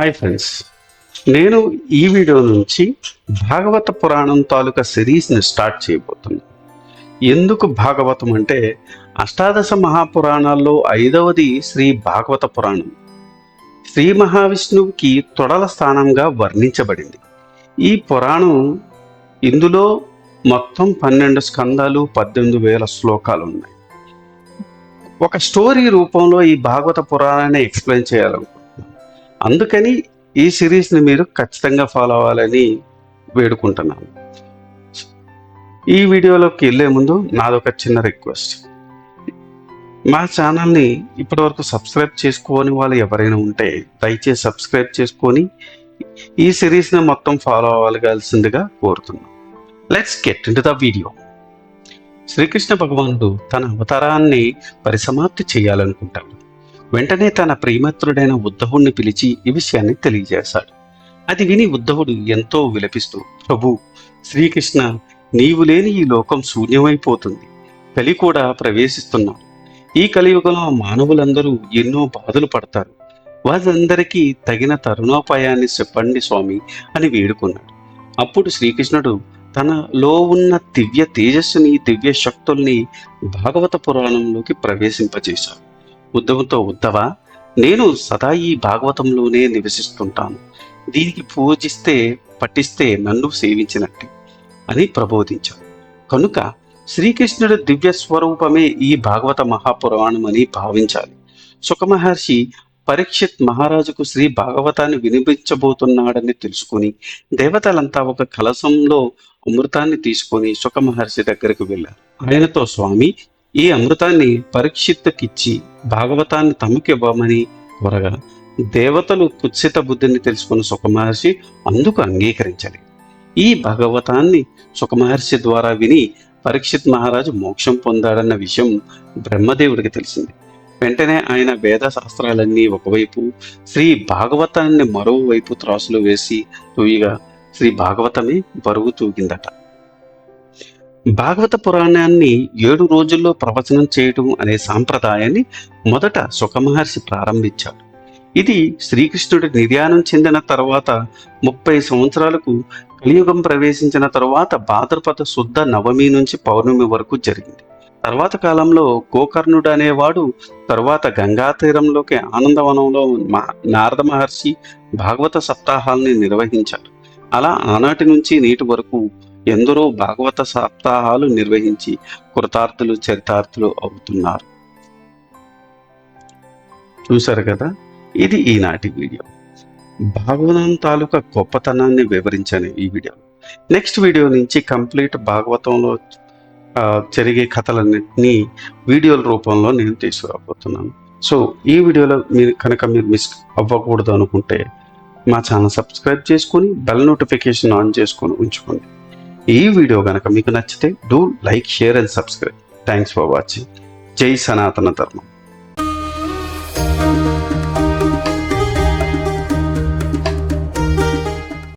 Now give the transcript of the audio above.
Hi friends, నేను ఈ video నుంచి భాగవత పురాణం తాలూకా సిరీస్ని స్టార్ట్ చేయబోతున్నాను. ఎందుకు భాగవతం అంటే అష్టాదశ మహాపురాణాల్లో 5వది శ్రీ భాగవత పురాణం. శ్రీ మహావిష్ణువుకి తొడల స్థానంగా వర్ణించబడింది. ఈ పురాణం ఇందులో మొత్తం 12 స్కందాలు, 18,000 శ్లోకాలు ఉన్నాయి. ఒక స్టోరీ రూపంలో ఈ భాగవత పురాణాన్ని ఎక్స్ప్లెయిన్ చేయాలనుకుంటున్నాను. అందుకని ఈ సిరీస్ని మీరు ఖచ్చితంగా ఫాలో అవ్వాలని వేడుకుంటున్నాను. ఈ వీడియోలోకి వెళ్ళే ముందు నాదొక చిన్న రిక్వెస్ట్. మా ఛానల్ని ఇప్పటివరకు సబ్స్క్రైబ్ చేసుకోని వాళ్ళు ఎవరైనా ఉంటే దయచేసి సబ్స్క్రైబ్ చేసుకొని ఈ సిరీస్ని మొత్తం ఫాలో అవ్వగలసిందిగా కోరుతున్నాను. Let's get into the video. Srikrishna భగవానుడు తన అవతారాన్ని పరిసమాప్తి చేయాలనుకుంటాడు. వెంటనే తన ప్రియమిత్రుడైన ఉద్ధవుణ్ణి పిలిచి ఈ విషయాన్ని తెలియజేశాడు. అది విని ఉద్ధవుడు ఎంతో విలపిస్తూ, ప్రభు శ్రీకృష్ణ, నీవు లేని ఈ లోకం శూన్యమైపోతుంది. కలి కూడా ప్రవేశిస్తున్నాడు. ఈ కలియుగంలో మానవులందరూ ఎన్నో బాధలు పడతారు. వారందరికీ తగిన తరుణోపాయాన్ని చెప్పండి స్వామి అని వేడుకున్నాడు. అప్పుడు శ్రీకృష్ణుడు తనలో ఉన్న దివ్య తేజస్సుని, దివ్య శక్తుల్ని భాగవత పురాణంలోకి ప్రవేశింపజేశాడు. ఉద్ధవుతో, ఉద్ధవ, నేను సదా ఈ భాగవతంలోనే నివసిస్తుంటాను. దీనికి పూజిస్తే పఠిస్తే నన్ను సేవించినట్టు అని ప్రబోధించాడు. కనుక శ్రీకృష్ణుడి దివ్య స్వరూపమే ఈ భాగవత మహాపురాణం అని భావించాలి. సుఖమహర్షి పరీక్షిత్ మహారాజుకు శ్రీ భాగవతాన్ని వినిపించబోతున్నాడని తెలుసుకుని దేవతలంతా ఒక కలశంలో అమృతాన్ని తీసుకొని సుఖమహర్షి దగ్గరకు వెళ్ళారు. ఆయనతో, స్వామి, ఈ అమృతాన్ని పరీక్షిత్తుకిచ్చి భాగవతాన్ని తమకివ్వమని కోరగా దేవతలు కుత్సిత బుద్ధిని తెలుసుకున్న సుఖమహర్షి అందుకు అంగీకరించాలి. ఈ భాగవతాన్ని సుఖమహర్షి ద్వారా విని పరీక్షిత్ మహారాజు మోక్షం పొందాడన్న విషయం బ్రహ్మదేవుడికి తెలిసింది. వెంటనే ఆయన వేద శాస్త్రాలన్నీ ఒకవైపు, శ్రీ భాగవతాన్ని మరోవైపు త్రాసులో వేసి తూయిగా శ్రీ భాగవతమే బరువు తూగిందట. భాగవత పురాణాన్ని 7 రోజుల్లో ప్రవచనం చేయడం అనే సాంప్రదాయాన్ని మొదట సుఖమహర్షి ప్రారంభించాడు. ఇది శ్రీకృష్ణుడి నిర్యాణం చెందిన తర్వాత 30 సంవత్సరాలకు కలియుగం ప్రవేశించిన తరువాత భాద్రపద శుద్ధ నవమి నుంచి పౌర్ణమి వరకు జరిగింది. తర్వాత కాలంలో గోకర్ణుడు అనేవాడు తరువాత గంగా తీరంలోకి ఆనందవనంలో నారద మహర్షి భాగవత సప్తాహాల్ని నిర్వహించాడు. అలా ఆనాటి నుంచి నేటి వరకు ఎందరో భాగవత సప్తాహాలు నిర్వహించి కృతార్థులు, చరితార్థులు అవుతున్నారు. చూశారు కదా, ఇది ఈనాటి వీడియో. భాగవతం తాలూకా గొప్పతనాన్ని వివరించాను ఈ వీడియో. నెక్స్ట్ వీడియో నుంచి కంప్లీట్ భాగవతంలో జరిగే కథలన్నింటినీ వీడియోల రూపంలో నేను తీసుకురాబోతున్నాను. సో ఈ వీడియోలో మీరు మిస్ అవ్వకూడదు అనుకుంటే మా ఛానల్ సబ్స్క్రైబ్ చేసుకొని బెల్ నోటిఫికేషన్ ఆన్ చేసుకొని ఉంచుకోండి. ఈ వీడియో కనుక మీకు నచ్చితే do like, share and subscribe. Thanks for watching. జై సనాతన ధర్మం.